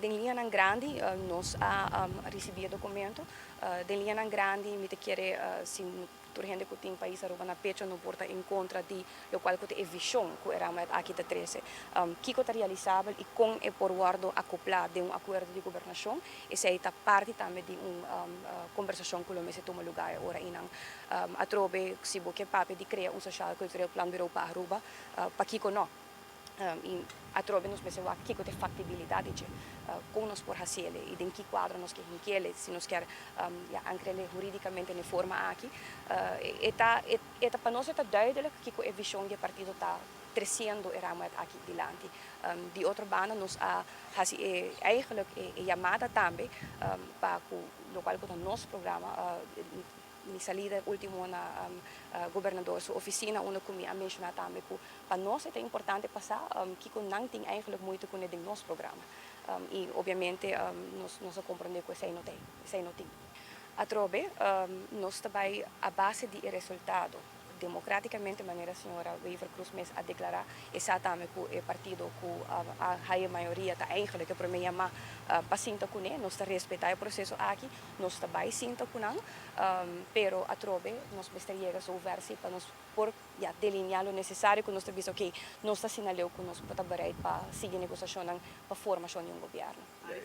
de linha ng grande, nós recebido documento, de linha ng grande, me te quiere, sin turgente que tem país aruba na pecho no porta em contra de lo qual que é visão que era mais aqui da 13 que está realizável e com é forward acoplar de acordo de governação e se está parte também de conversação que o se toma lugar ora inang atrobe se boque pape de criar social cultural plan bureau para Aruba para Kiko no atrobe nos mese wa Kiko te factibilidade de com nos por hasele e den que quadro nos que inquiele se nos quer ancrele juridicamente de forma aqui eta para nós está duidelijk Kiko é visão de partido está crescendo eramos aqui dilante de outra banda nos eigenlijk chamada também para o qual que nosso programa mi salida último na governador sua oficina onde comi a mencionar também que para nós é importante passar que não tem eigenlijk muito com o nosso programa e obviamente nós compreender que sei não tem a trobe nós também a base de resultado democraticamente maneira a senhora Weaver Cruz Mes a declarar exatamente que o partido que a maioria está eigenlijk para mim ama paciente com ele nós respeitar o processo aqui nós também sinta com não pero a trobe nós gostaria de versi para nós por delinear o necessário que nós também ok nós está sinaleu que nós está bereid para seguir negociação para formação de governo